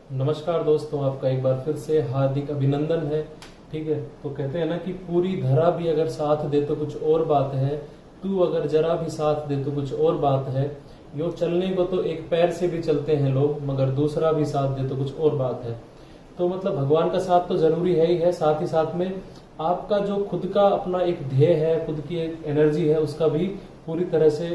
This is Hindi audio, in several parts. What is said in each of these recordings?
नमस्कार दोस्तों, आपका एक बार फिर से हार्दिक अभिनंदन है। ठीक है, तो कहते हैं ना कि पूरी धरा भी अगर साथ दे तो कुछ और बात है, तू अगर जरा भी साथ दे तो कुछ और बात है। यो चलने को तो एक पैर से भी चलते हैं लोग, मगर दूसरा भी साथ दे तो कुछ और बात है। तो मतलब भगवान का साथ तो जरूरी है ही है, साथ ही साथ में आपका जो खुद का अपना एक ध्येय है, खुद की एक एनर्जी है, उसका भी पूरी तरह से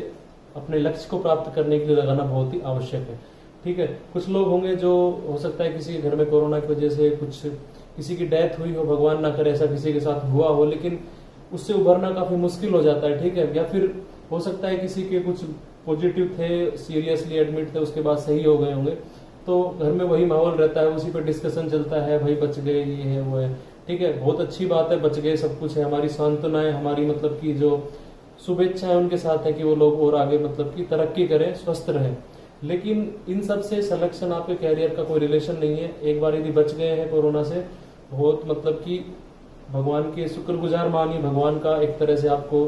अपने लक्ष्य को प्राप्त करने के लिए लगाना बहुत ही आवश्यक है। ठीक है, कुछ लोग होंगे जो हो सकता है किसी के घर में कोरोना की वजह से कुछ किसी की डेथ हुई हो, भगवान ना करे ऐसा किसी के साथ हुआ हो, लेकिन उससे उभरना काफी मुश्किल हो जाता है। ठीक है, या फिर हो सकता है किसी के कुछ पॉजिटिव थे, सीरियसली एडमिट थे, उसके बाद सही हो गए होंगे, तो घर में वही माहौल रहता है, उसी पे डिस्कशन चलता है, भाई बच गए, ये है वो है। ठीक है, बहुत अच्छी बात है, बच गए, सब कुछ है, हमारी सांत्वनाएं, हमारी मतलब की जो शुभेच्छाएं उनके साथ है कि वो लोग और आगे मतलब की तरक्की करें, स्वस्थ रहें। लेकिन इन सब से सिलेक्शन आपके कैरियर का कोई रिलेशन नहीं है। एक बार यदि बच गए हैं कोरोना से, बहुत मतलब कि भगवान के शुक्रगुजार मानिए, भगवान का एक तरह से आपको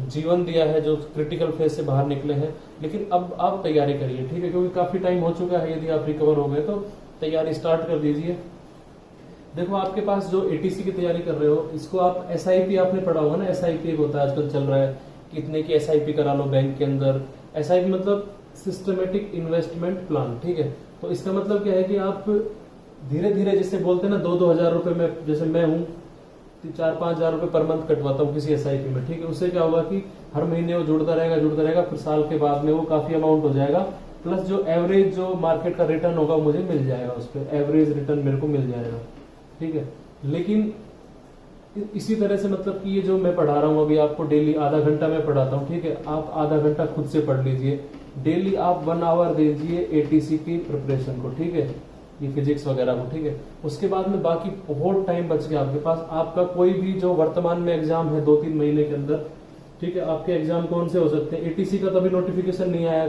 जीवन दिया है, जो क्रिटिकल फेज से बाहर निकले हैं। लेकिन अब आप तैयारी करिए, ठीक है, क्योंकि काफी टाइम हो चुका है। यदि आप रिकवर हो गए तो तैयारी स्टार्ट कर दीजिए। देखो, आपके पास जो एटीसी की तैयारी कर रहे हो, इसको आप एसआईपी आपने पढ़ा होगा ना, एसआईपी एक होता है आजकल चल रहा है, कितने की एसआईपी करा लो बैंक के अंदर। एसआईपी मतलब सिस्टमेटिक इन्वेस्टमेंट प्लान। ठीक है, तो इसका मतलब क्या है कि आप धीरे धीरे, जैसे बोलते हैं ना, 2-2 हजार रुपए में, जैसे मैं हूँ 4-5 हजार रुपए पर मंथ कटवाता हूँ किसी एसआईपी में। ठीक है, उससे क्या होगा कि हर महीने वो जुड़ता रहेगा, फिर साल के बाद में वो काफी अमाउंट हो जाएगा, प्लस जो एवरेज जो मार्केट का रिटर्न होगा मुझे मिल जाएगा, उस पर एवरेज रिटर्न मेरे को मिल जाएगा। ठीक है, लेकिन इसी तरह से मतलब कि ये जो मैं पढ़ा रहा हूँ अभी आपको, डेली आधा घंटा मैं पढ़ाता हूँ। ठीक है, आप आधा घंटा खुद से पढ़ लीजिए, डेली आप 1 आवर दीजिए एटीसी की प्रिपरेशन को। ठीक है, ये फिजिक्स वगैरह को। ठीक है, उसके बाद में बाकी बहुत टाइम बच गया आपके पास। आपका कोई भी जो वर्तमान में एग्जाम है 2-3 महीने के अंदर, ठीक है, आपके एग्जाम कौन से हो सकते हैं, एटीसी का तो अभी नोटिफिकेशन नहीं आया,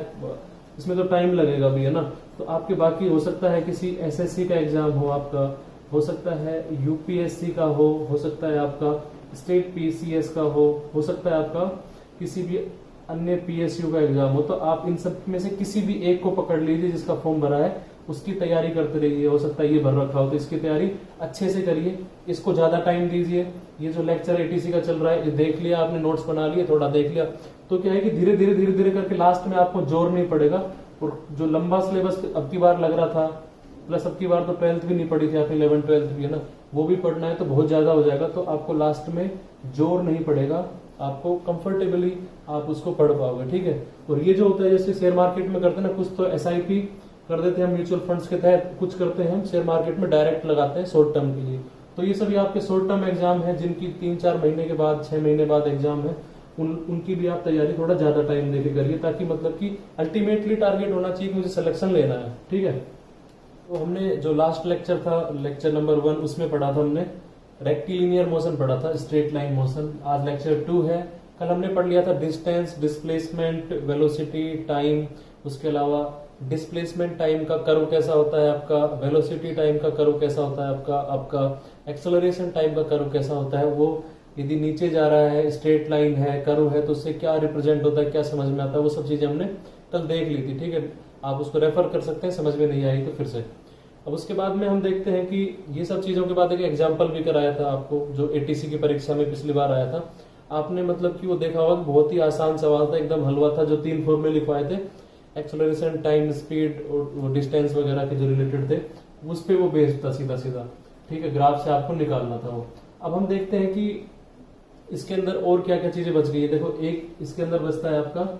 इसमें तो टाइम लगेगा भी, है ना। तो आपके बाकी हो सकता है किसी एसएससी का एग्जाम हो आपका, हो सकता है यूपीएससी का हो सकता है आपका स्टेट पीसीएस का हो सकता है आपका किसी भी अन्य पीएसयू का एग्जाम हो। तो आप इन सब में से किसी भी एक को पकड़ लीजिए, जिसका फॉर्म भरा है उसकी तैयारी करते रहिए। हो सकता है ये भर रखा हो तो इसकी तैयारी अच्छे से करिए, इसको ज्यादा टाइम दीजिए। ये जो लेक्चर एटीसी का चल रहा है, ये देख लिया आपने, नोट्स बना लिए, थोड़ा देख लिया, तो क्या है कि धीरे धीरे करके लास्ट में आपको जोर नहीं पड़ेगा। और जो लंबा सिलेबस अब की बार लग रहा था, प्लस अब की बार तो 12th भी नहीं पड़ी थी आपने, 11th-12th भी, है ना, वो भी पढ़ना है, तो बहुत ज्यादा हो जाएगा, तो आपको लास्ट में जोर नहीं पड़ेगा, आपको कंफर्टेबली आप उसको पढ़ पाओगे। ठीक है, और ये जो होता है जैसे शेयर मार्केट में करते हैं ना, कुछ तो एसआईपी कर देते हैं हम म्यूचुअल फंड्स के तहत, कुछ करते हैं हम शेयर मार्केट में डायरेक्ट लगाते हैं शॉर्ट टर्म के लिए। तो ये सभी आपके शॉर्ट टर्म एग्जाम है, जिनकी 3-4 महीने के बाद, 6 महीने बाद एग्जाम है, उनकी भी आप तैयारी थोड़ा ज्यादा टाइम देके करिए, ताकि मतलब कि अल्टीमेटली टारगेट होना चाहिए कि मुझे सिलेक्शन लेना है। ठीक है, तो हमने जो लास्ट लेक्चर था, लेक्चर नंबर 1, उसमें पढ़ा था हमने रेक्टिलिनियर मोशन पढ़ा था, स्ट्रेट लाइन मोशन। आज लेक्चर 2 है। कल हमने पढ़ लिया था डिस्टेंस, डिस्प्लेसमेंट, वेलोसिटी, टाइम। उसके अलावा डिस्प्लेसमेंट टाइम का कर्व कैसा होता है आपका, वेलोसिटी टाइम का कर्व कैसा होता है आपका एक्सेलरेशन टाइम का कर्व कैसा होता है। वो यदि नीचे जा रहा है, स्ट्रेट लाइन है, कर्व है, तो उससे क्या रिप्रेजेंट होता है, क्या समझ में आता है, वो सब चीजें हमने कल देख ली थी। ठीक है, आप उसको रेफर कर सकते हैं, समझ में नहीं आई तो फिर से। अब उसके बाद में हम देखते हैं कि ये सब चीजों के बाद एक एग्जाम्पल भी कराया था आपको, जो एटीसी की परीक्षा में पिछली बार आया था। आपने मतलब कि वो देखा होगा कि बहुत ही आसान सवाल था, एकदम हलवा था, जो 3 फॉर्मूले लिखवाए थे, एक्सेलरेशन, टाइम, स्पीड और डिस्टेंस वगैरह के जो रिलेटेड थे, उस पर वो बेस्ड था सीधा सीधा। ठीक है, ग्राफ से आपको निकालना था वो। अब हम देखते हैं कि इसके अंदर और क्या क्या चीजें बच गई है। देखो, एक इसके अंदर बचता है आपका,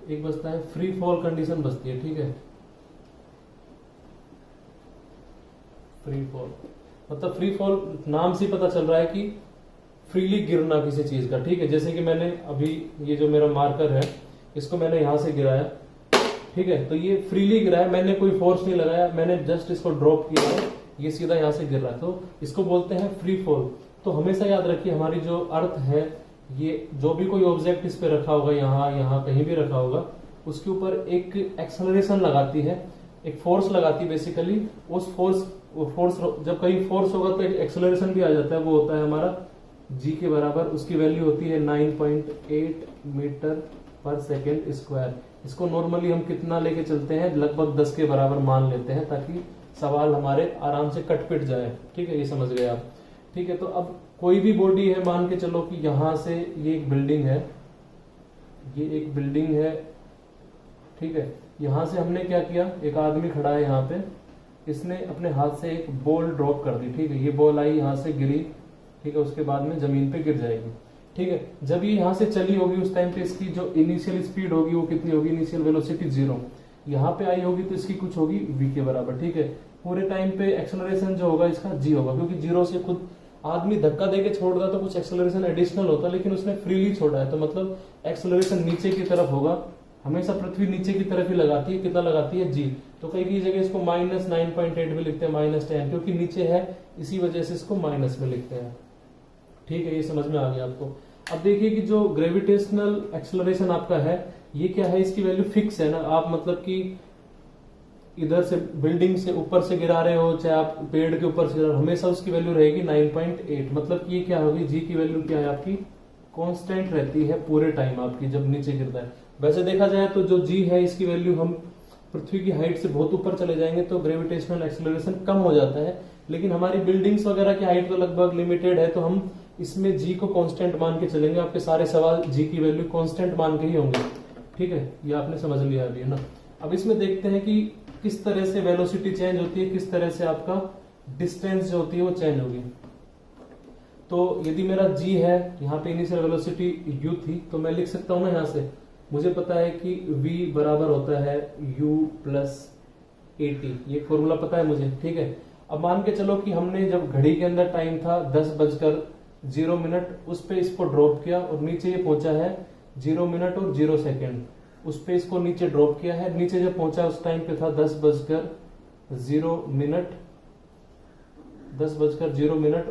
एक बचता है फ्री फॉल कंडीशन बचती है। ठीक है, फ्री फॉल मतलब फ्री फॉल नाम से पता चल रहा है कि फ्रीली गिरना किसी चीज का। ठीक है, जैसे कि मैंने अभी ये जो मेरा मार्कर है, इसको मैंने यहां से गिराया, ठीक है, तो ये फ्रीली गिरा है, मैंने कोई फोर्स नहीं लगाया, मैंने जस्ट इसको ड्रॉप किया है, ये सीधा यहां से गिर रहा है, तो इसको बोलते हैं फ्री फॉल। तो हमेशा याद रखिए, हमारी जो अर्थ है, ये जो भी कोई ऑब्जेक्ट इस पे रखा होगा, यहाँ कहीं भी रखा होगा, उसके ऊपर एक एक्सेलरेशन लगाती है, एक फोर्स लगाती है बेसिकली। उस फोर्स जब कहीं फोर्स होगा तो एक एक्सेलरेशन भी आ जाता है, वो होता है हमारा जी के बराबर, उसकी वैल्यू होती है 9.8 मीटर पर सेकेंड स्क्वायर। इसको नॉर्मली हम कितना लेके चलते हैं, लगभग 10 के बराबर मान लेते हैं, ताकि सवाल हमारे आराम से कट पिट जाए। ठीक है, ये समझ गए आप। ठीक है, तो अब कोई भी बॉडी है, मान के चलो कि यहां से ये एक बिल्डिंग है, ये एक बिल्डिंग है। ठीक है, यहां से हमने क्या किया, एक आदमी खड़ा है यहाँ पे, इसने अपने हाथ से एक बॉल ड्रॉप कर दी। ठीक है, ये बॉल आई यहां से गिरी। ठीक है, उसके बाद में जमीन पे गिर जाएगी। ठीक है, जब ये यहां से चली होगी उस टाइम पे इसकी जो इनिशियल स्पीड होगी वो कितनी होगी, इनिशियल वेलोसिटी 0। यहाँ पे आई होगी तो इसकी कुछ होगी v के बराबर। ठीक है, पूरे टाइम पे एक्सेलरेशन जो होगा इसका g होगा, क्योंकि 0 से खुद आदमी धक्का देके छोड़ता तो कुछ एक्सेलरेशन एडिशनल होता, लेकिन उसने फ्रीली छोड़ा है, तो मतलब एक्सेलरेशन नीचे की तरफ होगा। हमेशा पृथ्वी नीचे की तरफ ही लगाती है, कितना लगाती है, g। तो कई जगह इसको -9.8 में लिखते हैं, -10, क्योंकि नीचे है, इसी वजह से इसको माइनस में लिखते हैं। ठीक है, ये समझ में आ गया आपको। अब देखिए कि जो ग्रेविटेशनल एक्सेलरेशन आपका है, ये क्या है, इसकी वैल्यू फिक्स है ना। आप मतलब कि इधर से बिल्डिंग से ऊपर से गिरा रहे हो, चाहे आप पेड़ के ऊपर से गिरा रहे हो, हमेशा उसकी वैल्यू रहेगी 9.8। मतलब कि ये क्या होगी, जी की वैल्यू क्या है आपकी, कांस्टेंट रहती है पूरे टाइम आपकी जब नीचे गिरता है। वैसे देखा जाए तो जो जी है इसकी वैल्यू, हम पृथ्वी की हाइट से बहुत ऊपर चले जाएंगे तो ग्रेविटेशनल एक्सेलरेशन कम हो जाता है, लेकिन हमारी बिल्डिंग्स वगैरह की हाइट तो लगभग लिमिटेड है, तो हम इसमें जी को कांस्टेंट मान के चलेंगे। आपके सारे सवाल जी की वैल्यू कांस्टेंट मान के ही होंगे। ठीक है, ये आपने समझ लिया अभी, है ना। अब इसमें देखते हैं कि किस तरह से वेलोसिटी चेंज होती है, किस तरह से आपका डिस्टेंस जो होती है वो चेंज होगी। तो यदि मेरा g है, यहाँ पे इनिशियल वेलोसिटी u थी, तो मैं लिख सकता हूं ना, यहाँ से मुझे पता है कि v बराबर होता है u प्लस at, ये फॉर्मूला पता है मुझे। ठीक है, अब मान के चलो कि हमने जब घड़ी के अंदर टाइम था 10:0 उस पे इसको ड्रॉप किया और नीचे ये पहुंचा है 0 मिनट और 0 सेकेंड, उस पे इसको नीचे ड्रॉप किया है। नीचे जब पहुंचा उस टाइम पे था 10:0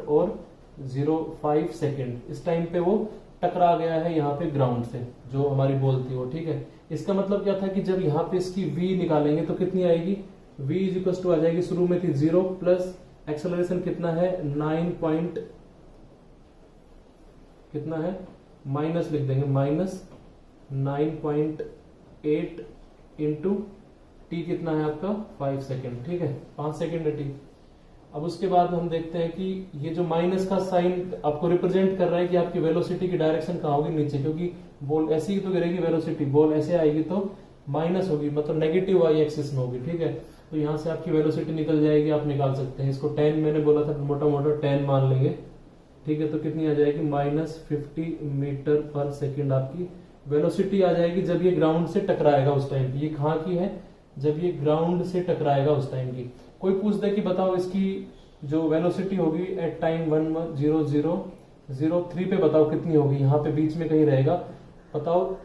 और 05 सेकेंड। इस टाइम पे वो टकरा गया है यहाँ पे ग्राउंड से, जो हमारी बॉल थी वो। ठीक है, इसका मतलब क्या था कि जब यहाँ पे इसकी v निकालेंगे तो कितनी आएगी, v इज इक्वल टू आ जाएगी, शुरू में थी 0 प्लस एक्सेलरेशन कितना है, 9 पॉइंट कितना है, माइनस लिख देंगे, -9.8 इंटू टी कितना है आपका 5 सेकेंड। ठीक है, 5 सेकेंड है टी। अब उसके बाद हम देखते हैं कि ये जो माइनस का साइन आपको रिप्रेजेंट कर रहा है कि आपकी वेलोसिटी की डायरेक्शन कहाँ होगी, नीचे, क्योंकि बॉल ऐसी ही तो गिरेगी, वेलोसिटी बॉल ऐसे आएगी तो माइनस होगी, मतलब नेगेटिव वाई एक्सिस में होगी। ठीक है, तो यहाँ से आपकी वेलोसिटी निकल जाएगी, आप निकाल सकते हैं इसको। 10 मैंने बोला था, मोटा मोटा 10 मान लेंगे। ठीक है, तो कितनी आ जाएगी, -50 मीटर पर सेकेंड आपकी वेलोसिटी आ जाएगी जब ये ग्राउंड से टकराएगा उस टाइम। ये कहाँ की है, जब ये ग्राउंड से टकराएगा उस टाइम की। कोई पूछ दे कि बताओ इसकी जो वेलोसिटी होगी एट टाइम 1:00:03 पे बताओ कितनी होगी, यहाँ पे बीच में कहीं रहेगा, बताओ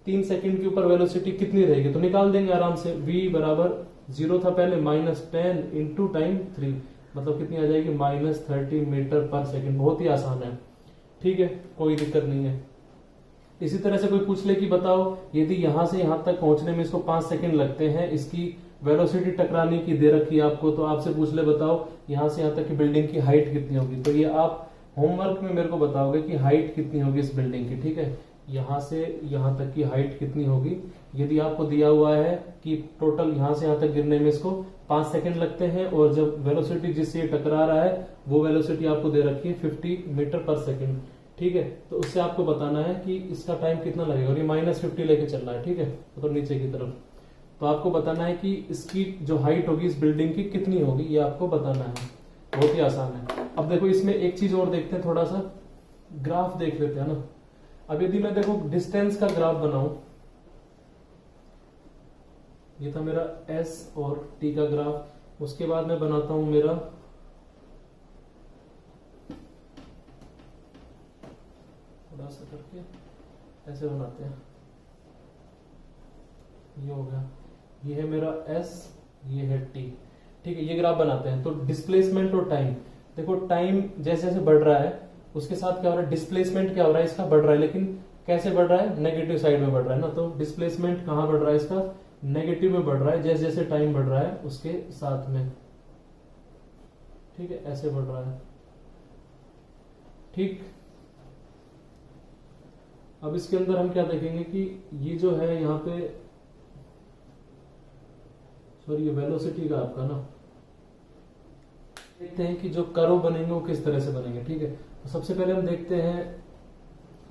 3 सेकंड के ऊपर वेलोसिटी कितनी रहेगी, तो निकाल देंगे आराम से। v बराबर 0 था पहले, -10 इंटू टाइम 3, मतलब कितनी आ जाएगी, -30 मीटर पर सेकेंड। बहुत ही आसान है। ठीक है, कोई दिक्कत नहीं है। इसी तरह से कोई पूछ ले कि बताओ यदि यहां से यहां तक पहुंचने में इसको 5 सेकंड लगते हैं, इसकी वेलोसिटी टकराने की दे रखी है आपको, तो आपसे पूछ ले बताओ यहां से यहां तक की बिल्डिंग की हाइट कितनी होगी, तो ये आप होमवर्क में मेरे को बताओगे कि हाइट कितनी होगी इस बिल्डिंग की। ठीक है, यहां से यहां तक की हाइट कितनी होगी, यदि आपको दिया हुआ है कि टोटल यहां से यहां तक गिरने में इसको 5 सेकंड लगते हैं, और जब वेलोसिटी जिससे ये टकरा रहा है वो वेलोसिटी आपको दे रखी है 50 मीटर पर सेकंड। ठीक है, तो उससे आपको बताना है कि इसका टाइम कितना लगेगा, और ये -50 लेके चल रहा है। ठीक है, तो नीचे की तरफ, तो आपको बताना है कि इसकी जो हाइट होगी इस बिल्डिंग की कितनी होगी, ये आपको बताना है। बहुत ही आसान है। अब देखो इसमें एक चीज और देखते हैं, थोड़ा सा ग्राफ देख लेते हैं ना। अब यदि मैं देखो डिस्टेंस का ग्राफ बनाऊं, ये था मेरा s और t का ग्राफ। उसके बाद मैं बनाता हूं मेरा थोड़ा सा करके ऐसे बनाते हैं, ये हो गया, ये है मेरा s, ये है t। ठीक है, ये ग्राफ बनाते हैं। तो डिस्प्लेसमेंट और टाइम, देखो टाइम जैसे जैसे बढ़ रहा है उसके साथ क्या हो रहा है, डिस्प्लेसमेंट क्या हो रहा है, इसका बढ़ रहा है, लेकिन कैसे बढ़ रहा है, नेगेटिव साइड में बढ़ रहा है ना। तो डिस्प्लेसमेंट कहाँ बढ़ रहा है, इसका नेगेटिव में बढ़ रहा है, जैसे जैसे टाइम बढ़ रहा है उसके साथ में। ठीक है, ऐसे बढ़ रहा है। ठीक, अब इसके अंदर हम क्या देखेंगे कि ये जो है यहाँ पे सॉरी ये वेलोसिटी का आपका ना, देखते हैं कि जो कर्व बनेंगे वो किस तरह से बनेंगे। ठीक है, तो सबसे पहले हम देखते हैं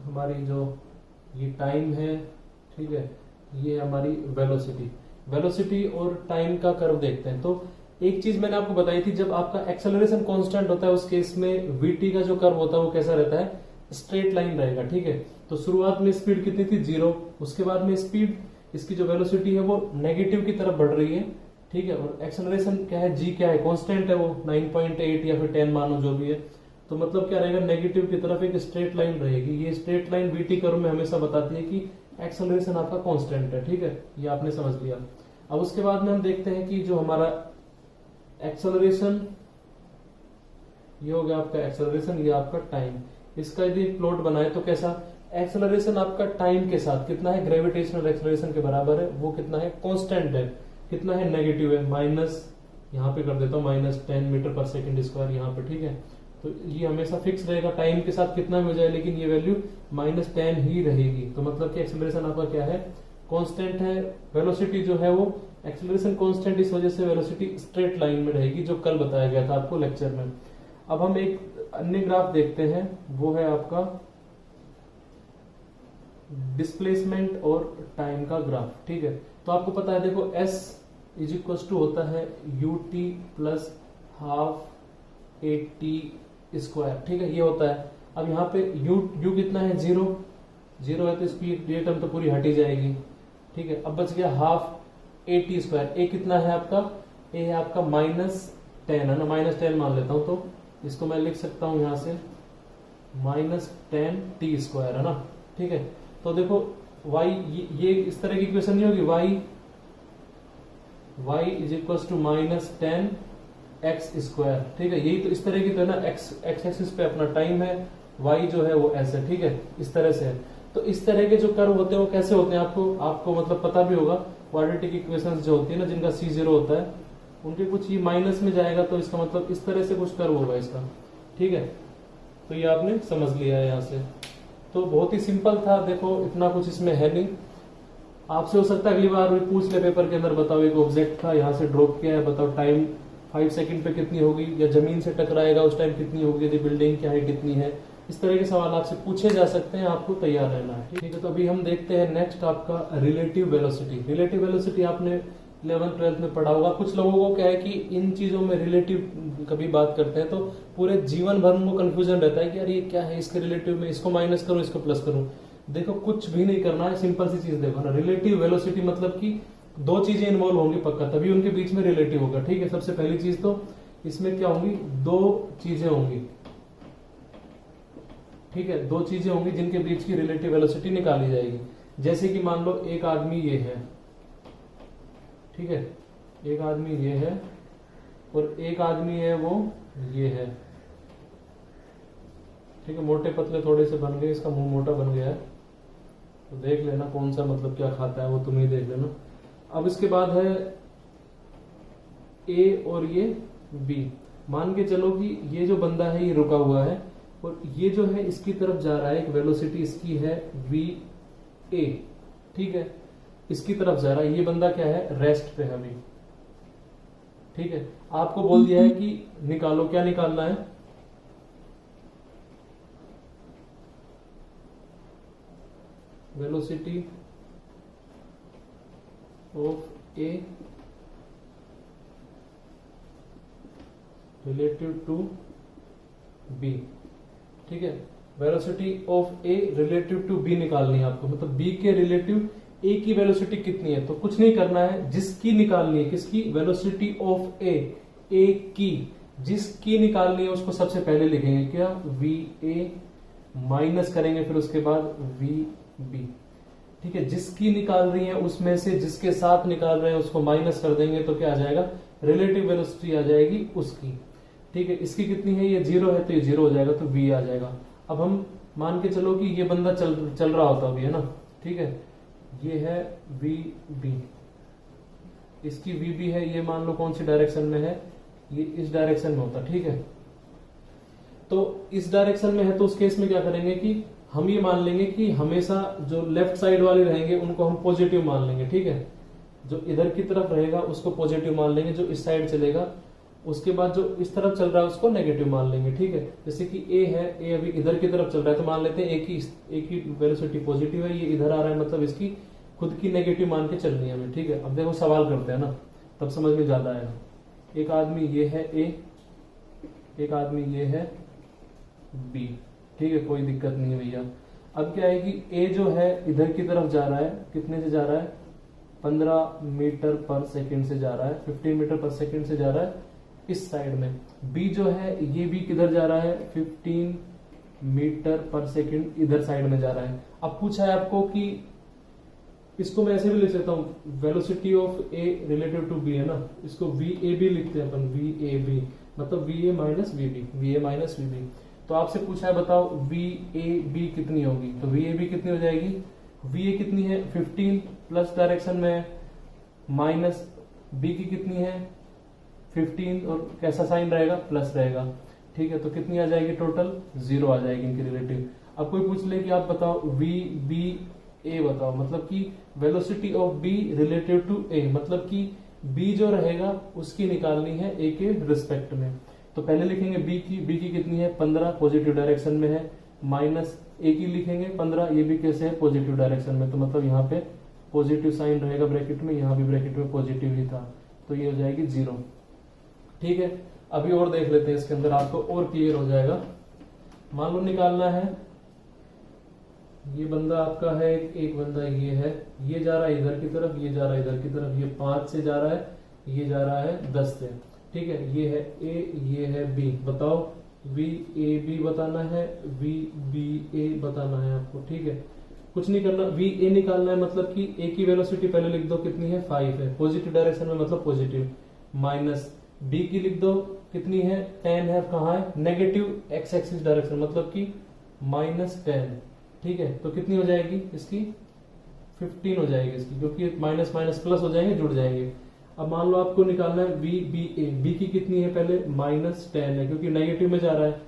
हमारी जो ये टाइम है, ठीक है, ये हमारी वेलोसिटी, वेलोसिटी और टाइम का कर्व देखते हैं। तो एक चीज मैंने आपको बताई थी, जब आपका एक्सेलरेशन कांस्टेंट होता है उस केस में वीटी का जो कर्व होता है वो कैसा रहता है, स्ट्रेट लाइन रहेगा। ठीक है, तो शुरुआत में स्पीड कितनी थी, 0, उसके बाद में स्पीड, इसकी जो वेलोसिटी है वो नेगेटिव की तरफ बढ़ रही है। ठीक है, और एक्सेलरेशन क्या है, जी क्या है, कांस्टेंट है वो 9.8 या फिर 10 मानो जो भी है, तो मतलब क्या रहेगा, नेगेटिव की तरफ एक स्ट्रेट लाइन रहेगी। ये स्ट्रेट लाइन वीटी कर्व में हमेशा बताती है कि एक्सेलरेशन आपका कांस्टेंट है। ठीक है, ये आपने समझ लिया। अब उसके बाद में हम देखते हैं कि जो हमारा एक्सेलरेशन, ये हो गया आपका एक्सेलरेशन, ये आपका टाइम, इसका यदि प्लॉट बनाए तो कैसा, एक्सेलरेशन आपका टाइम के साथ कितना है, ग्रेविटेशनल एक्सेलरेशन के बराबर है, वो कितना है, कांस्टेंट है, कितना है, नेगेटिव है, माइनस, यहाँ पे कर देता हूँ -10 मीटर पर सेकंड स्क्वायर यहाँ पे। ठीक है, तो ये हमेशा फिक्स रहेगा, टाइम के साथ कितना भी हो जाए लेकिन ये वैल्यू -10 ही रहेगी। तो मतलब कि एक्सेलरेशन आपका क्या है, कांस्टेंट है। वेलोसिटी जो है वो एक्सेलरेशन कांस्टेंट, इस वजह से वेलोसिटी स्ट्रेट लाइन में रहेगी, जो कल बताया गया था आपको लेक्चर में। अब हम एक अन्य ग्राफ देखते हैं, वो है आपका डिस्प्लेसमेंट और टाइम का ग्राफ। ठीक है, तो आपको पता है, देखो S = होता है ut प्लस हाफ 80 स्क्वायर। ठीक है, ये होता है। अब यहाँ पे u कितना है, 0 है, तो इसकी ये टर्म तो पूरी हटी जाएगी। ठीक है, अब बच गया हाफ 80 स्क्वायर। ए कितना है आपका, ए है आपका -10 है ना, -10 मान लेता हूं, तो इसको मैं लिख सकता हूं यहां से -10t स्क्वायर है ना। ठीक है, तो देखो y, ये इस तरह की इक्वेशन नहीं होगी, y = -10x स्क्वायर। ठीक है, यही तो इस तरह की तो है ना, x एक्सिस पे अपना टाइम है, y जो है वो ऐसे। ठीक है, इस तरह से है। तो इस तरह के जो कर्व होते हैं वो कैसे होते हैं, आपको मतलब पता भी होगा, क्वाड्रेटिक इक्वेशंस जो होती है ना, जिनका c0 होता है, उनके कुछ ये माइनस में जाएगा, तो इसका मतलब इस तरह से कुछ कर्व होगा इसका। ठीक है, तो ये आपने समझ लिया है यहाँ से। तो बहुत ही सिंपल था, देखो इतना कुछ इसमें है नहीं। आपसे हो सकता है अगली बार भी पूछ ले पेपर के अंदर, बताओ एक ऑब्जेक्ट था, यहाँ से ड्रॉप किया है, बताओ टाइम 5 सेकंड पे कितनी होगी, या जमीन से टकराएगा उस टाइम कितनी होगी, यदि बिल्डिंग की हाइट कितनी है। इस तरह के सवाल आपसे पूछे जा सकते हैं, आपको तैयार रहना है। ठीक है, तो अभी हम देखते हैं नेक्स्ट आपका रिलेटिव वेलोसिटी। रिलेटिव वेलोसिटी आपने 11th-12th में पढ़ा होगा। कुछ लोगों को क्या है कि इन चीजों में रिलेटिव कभी बात करते हैं तो पूरे जीवन भर उनको कंफ्यूजन रहता है कि यार ये क्या है, इसके रिलेटिव में इसको माइनस करूं, इसको प्लस करूं। देखो कुछ भी नहीं करना है, सिंपल सी चीज देखो ना, रिलेटिव वेलोसिटी मतलब कि दो चीजें इन्वॉल्व होंगी पक्का, तभी उनके बीच में रिलेटिव होगा। ठीक है, सबसे पहली चीज तो इसमें क्या होंगी, दो चीजें होंगी। ठीक है, दो चीजें होंगी जिनके बीच की रिलेटिव वेलोसिटी निकाली जाएगी। जैसे कि मान लो एक आदमी ये है, ठीक है, एक आदमी ये है और एक आदमी है वो ये है। ठीक है, मोटे पतले थोड़े से बन गए, इसका मुंह मोटा बन गया है, तो देख लेना कौन सा मतलब क्या खाता है वो तुम ही देख लेना। अब इसके बाद है ए और ये बी। मान के चलो कि ये जो बंदा है ये रुका हुआ है और ये जो है इसकी तरफ जा रहा है, एक वेलोसिटी इसकी है VA। ठीक है, इसकी तरफ जा रहा है, ये बंदा क्या है, रेस्ट पे है अभी। ठीक है, आपको बोल दिया है कि निकालो, क्या निकालना है, velocity of A relative to B. ठीक है, velocity of A relative to B निकालनी है आपको, मतलब बी के रिलेटिव ए की वेलोसिटी कितनी है। तो कुछ नहीं करना है, जिसकी निकालनी है, किसकी, वेलोसिटी ऑफ ए की, जिसकी निकालनी है उसको सबसे पहले लिखेंगे क्या, VA, माइनस करेंगे फिर उसके बाद VB। ठीक है, जिसकी निकाल रही है उसमें से जिसके साथ निकाल रहे हैं उसको माइनस कर देंगे तो क्या आ जाएगा, रिलेटिव वेलोसिटी आ जाएगी उसकी। ठीक है, इसकी कितनी है, ये 0 है तो ये 0 हो जाएगा, तो V आ जाएगा। अब हम मान के चलो कि ये बंदा चल रहा होता अभी, है ना। ठीक है, ये है VB, इसकी VB है, ये मान लो कौन सी डायरेक्शन में है, ये इस डायरेक्शन में होता। ठीक है, तो इस डायरेक्शन में है तो उस केस में क्या करेंगे कि हम ये मान लेंगे कि हमेशा जो लेफ्ट साइड वाले रहेंगे उनको हम पॉजिटिव मान लेंगे। ठीक है, जो इधर की तरफ रहेगा उसको पॉजिटिव मान लेंगे, जो इस साइड चलेगा उसके बाद जो इस तरफ चल रहा है उसको नेगेटिव मान लेंगे, ठीक है। जैसे कि ए है, ए अभी इधर की तरफ चल रहा है तो मान लेते हैं ए की वेलोसिटी पॉजिटिव है, ये इधर आ रहा है, मतलब इसकी खुद की नेगेटिव मान के चलनी है हमें, ठीक है। अब देखो सवाल करते हैं ना, तब समझ में ज्यादा आएगा। एक आदमी ये है ए, एक आदमी ये है बी, ठीक है, कोई दिक्कत नहीं है भैया। अब क्या है कि ए जो है इधर की तरफ जा रहा है, कितने से जा रहा है, 15 मीटर पर सेकंड से जा रहा है, 15 मीटर पर सेकंड से जा रहा है इस साइड में। बी जो है ये भी किधर जा रहा है, 15 मीटर पर सेकंड इधर साइड में जा रहा है। अब पूछा है आपको कि इसको मैं ऐसे भी लिख सकता हूँ, velocity of A relative to B है ना, इसको वी ए बी लिखते हैं अपन, वी ए बी मतलब V A minus V B, V A minus V B. तो आपसे पूछा है बताओ वी ए बी कितनी होगी, तो वी ए बी कितनी हो जाएगी, वी ए कितनी है 15 प्लस डायरेक्शन में, माइनस बी की कितनी है 15 और कैसा साइन रहेगा, प्लस रहेगा, ठीक है। तो कितनी आ जाएगी टोटल, 0 आ जाएगी इनकी रिलेटिव। अब कोई पूछ ले कि आप बताओ वी बी ए बताओ, मतलब कि velocity of B relative to A, मतलब कि बी जो रहेगा उसकी निकालनी है ए के रिस्पेक्ट में। तो पहले लिखेंगे बी की कितनी है 15, पॉजिटिव डायरेक्शन में है, माइनस ए की लिखेंगे 15, ये भी कैसे है पॉजिटिव डायरेक्शन में, तो मतलब यहाँ पे पॉजिटिव साइन रहेगा ब्रैकेट में, यहाँ भी ब्रैकेट में पॉजिटिव ही था, तो ये हो जाएगी 0, ठीक है। अभी और देख लेते हैं इसके अंदर, आपको और क्लियर हो जाएगा। मान लो निकालना है, ये बंदा आपका है, एक बंदा ये है, ये जा रहा है इधर की तरफ, ये जा रहा है इधर की तरफ, ये 5 से जा रहा है, ये जा रहा है 10 से, ठीक है। ये है ए, ये है बी, बताओ वी ए बी बताना है, वी बी ए बताना है आपको, ठीक है। कुछ नहीं करना, वी ए निकालना है, मतलब कि ए की वेलोसिटी पहले लिख दो कितनी है 5 है, पॉजिटिव डायरेक्शन में मतलब पॉजिटिव, माइनस बी की लिख दो कितनी है 10 है, कहाँ है नेगेटिव एक्स एक्सिस डायरेक्शन, मतलब कि -10, ठीक है। तो कितनी हो जाएगी इसकी 15 हो जाएगी इसकी, क्योंकि माइनस माइनस प्लस हो जाएंगे, जुड़ जाएंगे। अब मान लो आपको निकालना है वी बी ए, बी की कितनी है पहले -10 है, क्योंकि नेगेटिव में जा रहा है,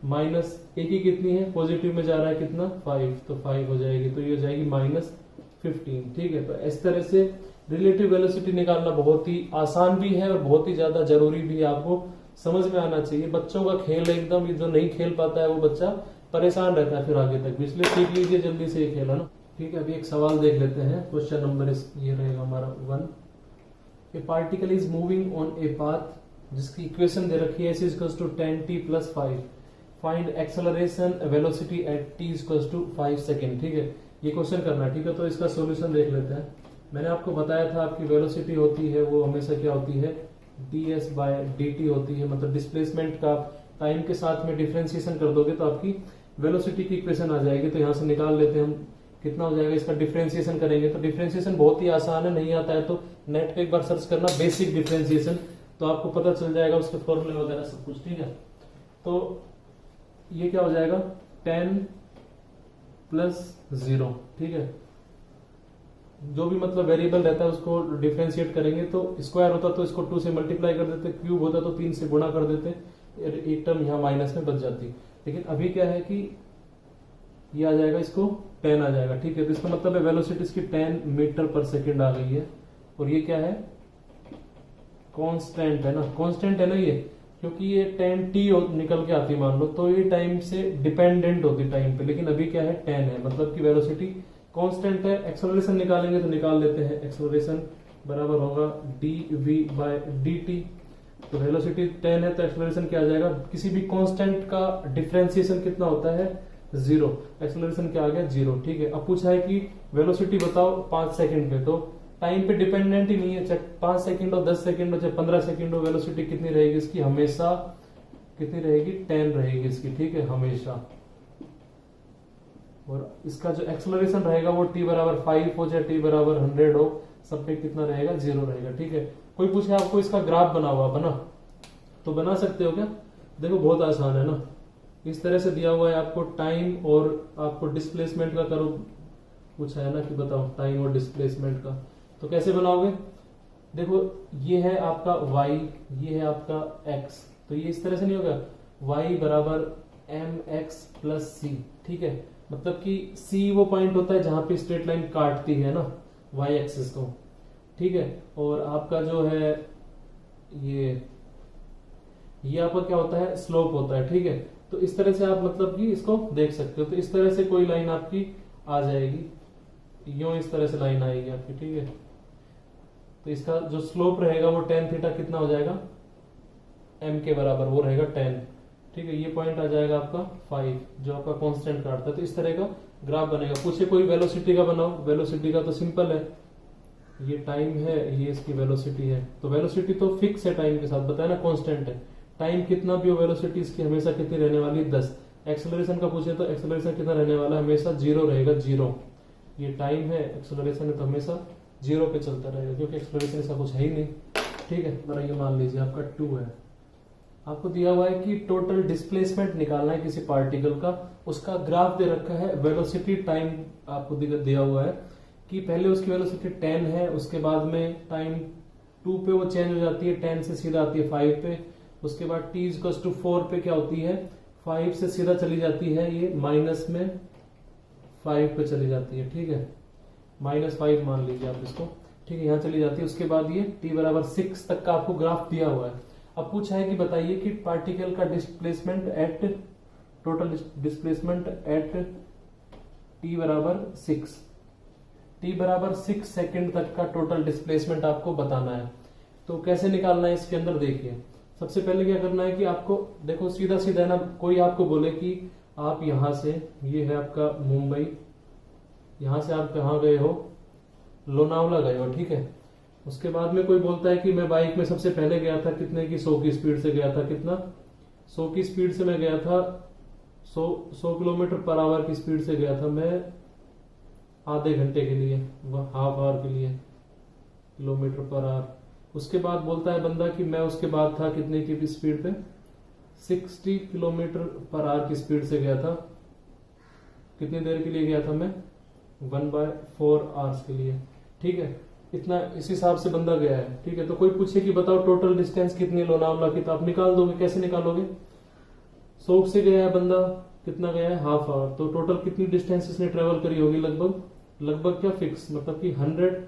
माइनस ए की कितनी है पॉजिटिव में जा रहा है कितना 5, तो 5 हो जाएगी, तो ये हो जाएगी -15, ठीक है। तो इस तरह से रिलेटिव वेलोसिटी निकालना बहुत ही आसान भी है और बहुत ही ज्यादा जरूरी भी है, आपको समझ में आना चाहिए। बच्चों का खेल है एकदम, ये जो नहीं खेल पाता है वो बच्चा परेशान रहता है फिर आगे तक भी, इसलिए सीख लीजिए जल्दी से ये खेल, है ना, ठीक है। अभी एक सवाल देख लेते हैं, क्वेश्चन नंबर ये रहेगा हमारा 1। A particle is moving on a path, जिसकी इक्वेशन दे रखी है s equals to 10t + 5, find acceleration velocity at t equals to 5 second, ठीक है। ये क्वेश्चन करना है, ठीक है। तो इसका सोल्यूशन देख लेते हैं। मैंने आपको बताया था आपकी वेलोसिटी होती है वो हमेशा क्या होती है ds/dt होती है, मतलब डिस्प्लेसमेंट का टाइम के साथ में डिफरेंशिएशन कर दोगे तो आपकी वेलोसिटी की इक्वेशन आ जाएगी। तो यहाँ से निकाल लेते हैं हम, कितना हो जाएगा, इसका डिफरेंशिएशन करेंगे तो डिफरेंशिएशन बहुत ही आसान है, नहीं आता है तो नेट पे एक बार सर्च करना बेसिक डिफरेंशिएशन, तो आपको पता चल जाएगा उसके फॉर्मूले वगैरह सब कुछ, ठीक है। तो ये क्या हो जाएगा 10 + 0, ठीक है। जो भी मतलब वेरिएबल रहता है उसको डिफरेंशिएट करेंगे, तो स्क्वायर होता तो इसको 2 से मल्टीप्लाई कर देते, क्यूब होता तो 3 से गुणा कर देते, एक टर्म यहाँ माइनस में बच जाती। लेकिन अभी क्या है कि ये आ जाएगा, इसको 10 आ जाएगा, ठीक है। तो इसका मतलब है वेलोसिटी इसकी 10 मीटर पर सेकेंड आ गई है, और ये क्या है कांस्टेंट है ना, कांस्टेंट है ना ये, क्योंकि ये 10t निकल के आती मान लो, तो ये टाइम से डिपेंडेंट होती टाइम पे, लेकिन अभी क्या है 10 है, मतलब कि वेलोसिटी कांस्टेंट है। एक्सेलरेशन निकालेंगे तो निकाल लेते हैं, एक्सेलरेशन बराबर होगा dv/dt, तो वेलोसिटी 10 है तो एक्सेलरेशन क्या आ जाएगा, किसी भी कांस्टेंट का डिफरेंशिएशन कितना होता है 0, एक्सेलरेशन क्या आ गया 0, ठीक है। अब पूछा है कि वेलोसिटी बताओ 5 सेकंड पे, तो टाइम पे डिपेंडेंट ही नहीं है, चाहे 5 सेकंड हो 10 सेकंड हो चाहे 15 सेकंड हो, वेलोसिटी कितनी रहेगी इसकी, हमेशा कितनी रहेगी 10 रहेगी इसकी, ठीक है, हमेशा। और इसका जो एक्सेलरेशन रहेगा वो t/5 हो चाहे t/100 हो, सब पे कितना रहेगा 0 रहेगा, ठीक है। कोई पूछे आपको इसका ग्राफ बना हुआ बना, तो बना सकते हो क्या, देखो बहुत आसान है ना, इस तरह से दिया हुआ है आपको टाइम और आपको डिस्प्लेसमेंट का करो, पूछा है ना कि बताओ टाइम और डिस्प्लेसमेंट का, तो कैसे बनाओगे, देखो ये है आपका y, ये है आपका x, तो ये इस तरह से नहीं होगा y बराबर mx + c, ठीक है। मतलब कि c वो पॉइंट होता है जहां पे स्ट्रेट लाइन काटती है ना y एक्सिस को, ठीक है। और आपका जो है ये आपका क्या होता है, स्लोप होता है, ठीक है। तो इस तरह से आप मतलब कि इसको देख सकते हो। तो इस तरह से कोई लाइन आपकी आ जाएगी, यूं इस तरह से लाइन आएगी आपकी, ठीक है। तो इसका जो स्लोप रहेगा वो tan थीटा कितना हो जाएगा, m के बराबर, वो रहेगा 10, ठीक है। ये पॉइंट आ जाएगा आपका 5, जो आपका कांस्टेंट काटता है। तो इस तरह का ग्राफ बनेगा। पूछे कोई वेलोसिटी का बनाओ, वेलोसिटी का तो सिंपल है, ये टाइम है, ये इसकी वेलोसिटी है। तो वेलोसिटी तो फिक्स है, टाइम के साथ बताया ना, कांस्टेंट है। टाइम कितना भी हो, वेलोसिटी इसकी हमेशा कितनी रहने वाली है, 10। एक्सेलरेशन का पूछे तो एक्सेलरेशन कितना रहने वाला है, हमेशा 0 रहेगा, 0। ये टाइम है, एक्सेलरेशन है, तो हमेशा 0 पे चलता रहेगा, क्योंकि एक्सेलरेशन इसका कुछ है ही नहीं, ठीक है। बड़ा ये मान लीजिए आपका 2 है। आपको दिया हुआ है कि टोटल डिस्प्लेसमेंट निकालना है किसी पार्टिकल का, उसका ग्राफ दे रखा है, वेलोसिटी टाइम आपको दिया हुआ है कि पहले उसकी वेलोसिटी 10 है, उसके बाद में टाइम 2 पे वो चेंज हो जाती है, 10 से सीधा आती है 5 पे, उसके बाद t इक्वल्स टू 4 पे क्या होती है, 5 से सीधा चली जाती है, ये माइनस में 5 पे चली जाती है, ठीक है। -5 मान लीजिए आप इसको, ठीक है, यहाँ चली जाती है। उसके बाद ये t बराबर 6 तक का आपको ग्राफ दिया हुआ है। अब पूछा है कि बताइए कि पार्टिकल का displacement eight, total displacement eight t बराबर 6, t बराबर 6 सेकेंड तक का टोटल डिस्प्लेसमेंट आपको बताना है। तो कैसे निकालना है इसके अंदर, देखिए सबसे पहले क्या करना है कि आपको देखो सीधा सीधा है ना, कोई आपको बोले कि आप यहां से, ये है आपका मुंबई, यहां से आप कहाँ गए हो, लोनावला गए हो, ठीक है। उसके बाद में कोई बोलता है कि मैं बाइक में सबसे पहले गया था, कितने की, 100 की स्पीड से गया था, कितना, 100 की स्पीड से मैं गया था, 100 किलोमीटर पर आवर की स्पीड से गया था मैं आधे घंटे के लिए, हाफ आवर के लिए, किलोमीटर पर आवर। उसके बाद बोलता है बंदा कि मैं उसके बाद था कितने की स्पीड पे, 60 किलोमीटर पर आवर की स्पीड से गया था, कितनी देर के लिए गया था मैं, 1/4 आवर्स के लिए, ठीक है। इतना इस हिसाब से बंदा गया है, ठीक है। तो कोई पूछे कि बताओ टोटल डिस्टेंस कितनी है लोनावला की, तो आप निकाल दोगे, कैसे निकालोगे, 100 से गया है बंदा, कितना गया है, हाफ आवर, तो टोटल कितनी डिस्टेंस इसने ट्रेवल करी होगी, लगभग क्या फिक्स, मतलब कि 100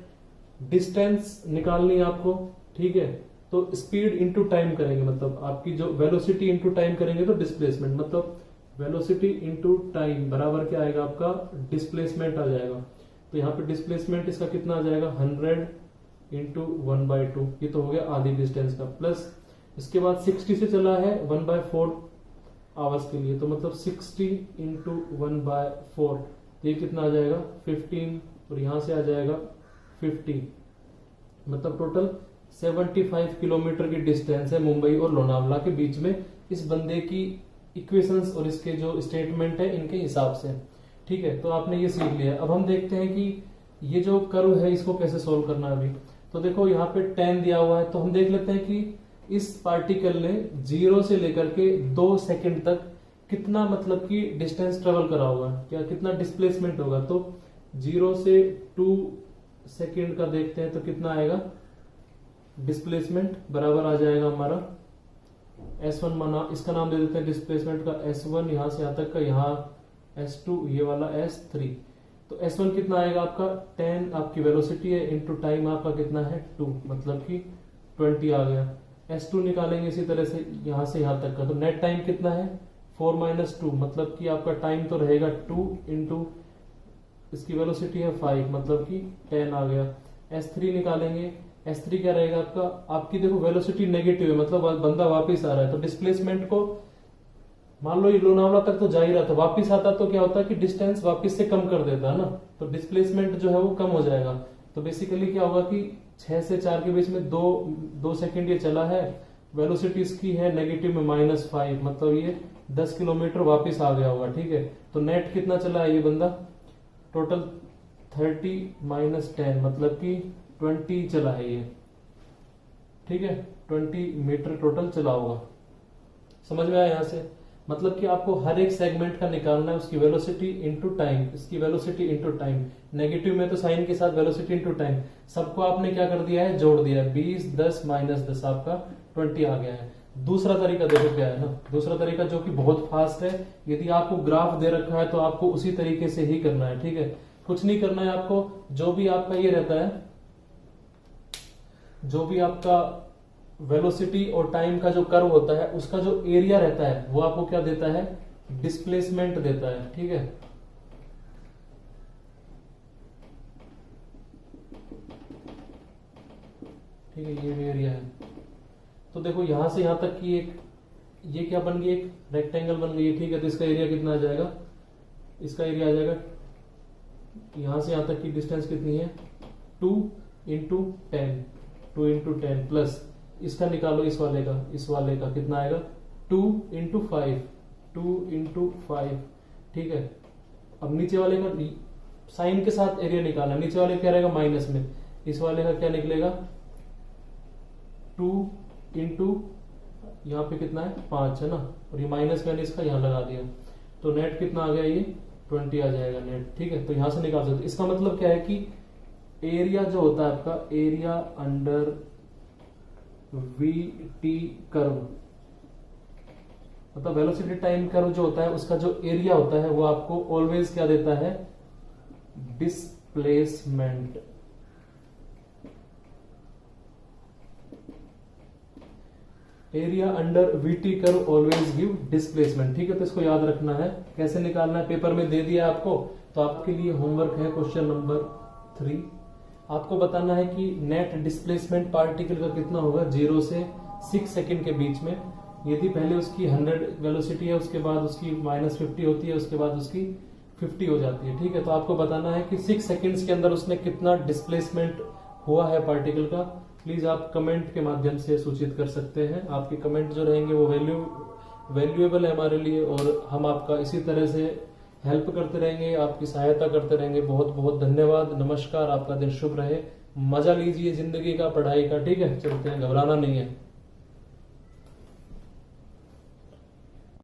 डिस्टेंस निकालनी है आपको, ठीक है। तो स्पीड इंटू टाइम करेंगे, मतलब आपकी जो वेलोसिटी इंटू टाइम करेंगे तो डिस्प्लेसमेंट, मतलब वेलोसिटी इंटू टाइम बराबर क्या आएगा, आपका डिस्प्लेसमेंट आ जाएगा। तो यहाँ पे डिस्प्लेसमेंट इसका कितना आ जाएगा, 100 इंटू 1/2, ये तो हो गया आधी डिस्टेंस का, प्लस इसके बाद 60 से चला है 1/4 आवर्स के लिए, तो मतलब 60 इंटू 1/4, तो ये कितना आ जाएगा 15, और यहां से आ जाएगा 50, मतलब टोटल 75 किलोमीटर की डिस्टेंस है मुंबई और लोनावला के बीच में, इस बंदे की इक्वेशंस और इसके जो स्टेटमेंट है इनके हिसाब से, ठीक है। तो आपने ये सीख लिया। अब हम देखते हैं कि ये जो कर्व है इसको कैसे सोल्व करना है अभी। तो देखो यहाँ पे 10 दिया हुआ है, तो हम देख लेते हैं कि इस पार्टिकल ने 0 से लेकर के 2 सेकंड तक कितना मतलब कि डिस्टेंस ट्रेवल करा होगा, क्या कितना डिस्प्लेसमेंट होगा। तो 0 से 2 सेकंड का देखते हैं तो कितना आएगा डिस्प्लेसमेंट, बराबर आ जाएगा हमारा S1 माना, इसका नाम दे देते हैं डिस्प्लेसमेंट का S1, यहां से यहां तक का, यहाँ S2, ये वाला S3। तो S1 कितना आएगा आपका 10, आपकी वेलोसिटी है, इंटू टाइम आपका कितना है 2, मतलब कि 20 आ गया। S2 निकालेंगे इसी तरह से यहां से यहां तक का, तो नेट टाइम कितना है 4 - 2, मतलब कि आपका टाइम तो रहेगा 2 इंटू इसकी वेलोसिटी है 5, मतलब कि 10 आ गया। S3 निकालेंगे, S3 क्या रहेगा आपका, आपकी देखो वेलोसिटी नेगेटिव है, मतलब बंदा वापस आ रहा है, तो डिस्प्लेसमेंट को मान लो ये लोनावला तक तो जा ही रहा था, वापस आता तो क्या होता है कि डिस्टेंस वापस से कम कर देता है ना, तो डिस्प्लेसमेंट जो है वो कम हो जाएगा। तो बेसिकली क्या होगा कि 6 से 4 के बीच में 2 सेकंड ये चला है, वेलोसिटी इसकी है नेगेटिव में -5, मतलब ये 10 किलोमीटर वापस आ गया होगा, ठीक है। तो नेट कितना चला है ये बंदा, टोटल 30 - 10, मतलब कि 20 चला है ये, ठीक है, 20 मीटर टोटल चला होगा। समझ में आया यहाँ से, मतलब कि आपको हर एक सेगमेंट का निकालना है, उसकी वेलोसिटी इंटू टाइम, इसकी वेलोसिटी इंटू टाइम, नेगेटिव में तो साइन के साथ वेलोसिटी इंटू टाइम, सबको आपने क्या कर दिया है, जोड़ दिया है, 20 10 -10 आपका 20 आ गया है। दूसरा तरीका देखो क्या है ना, दूसरा तरीका जो कि बहुत फास्ट है, यदि आपको ग्राफ दे रखा है तो आपको उसी तरीके से ही करना है, ठीक है। कुछ नहीं करना है आपको, जो भी आपका ये रहता है जो भी आपका वेलोसिटी और टाइम का जो कर्व होता है उसका जो एरिया रहता है वो आपको क्या देता है, डिस्प्लेसमेंट देता है। ठीक है, ठीक है, ये भी एरिया है। तो देखो यहां से यहां तक की एक, ये क्या बन गई, एक रेक्टेंगल बन गई। ठीक है, तो इसका एरिया कितना आ जाएगा, इसका एरिया आ जाएगा, यहां से यहां तक की डिस्टेंस कितनी है, 2 इंटू 10, 2 इंटू 10 प्लस इसका निकालो, इस वाले का कितना आएगा, 2 इंटू 5, 2 इंटू 5। ठीक है, अब नीचे वाले का साइन के साथ एरिया निकालना, नीचे वाले क्या रहेगा माइनस में, इस वाले का क्या निकलेगा, 2 इंटू यहाँ पे कितना है 5 है ना, और ये माइनस मैंने इसका यहाँ लगा दिया, तो नेट कितना आ गया, ये 20 आ जाएगा नेट। ठीक है, तो यहां से निकाल सकते। इसका मतलब क्या है कि एरिया जो होता है आपका, area under we T curve, मतलब वेलोसिटी टाइम कर्व जो होता है उसका जो एरिया होता है वो आपको ऑलवेज क्या देता है, displacement. Area under VT curve always give displacement. ठीक है, तो इसको याद रखना है, कैसे निकालना है पेपर में दे दिया आपको। तो आपके लिए होमवर्क है क्वेश्चन नंबर 3, आपको बताना है कि नेट डिस्प्लेसमेंट पार्टिकल का कितना होगा 0 से 6 सेकंड के बीच में। यदि पहले उसकी 100 वेलोसिटी है, उसके बाद उसकी -50 होती है, उसके बाद उसकी 50 हो जाती है। ठीक है, तो आपको बताना है कि 6 सेकंड्स के अंदर उसने कितना डिस्प्लेसमेंट हुआ है पार्टिकल का। प्लीज आप कमेंट के माध्यम से सूचित कर सकते हैं, आपके कमेंट जो रहेंगे वो वैल्यूएबल है हमारे लिए, और हम आपका इसी तरह से हेल्प करते रहेंगे, आपकी सहायता करते रहेंगे। बहुत बहुत धन्यवाद, नमस्कार, आपका दिन शुभ रहे, मजा लीजिए जिंदगी का, पढ़ाई का। ठीक है, चलते हैं, घबराना नहीं है।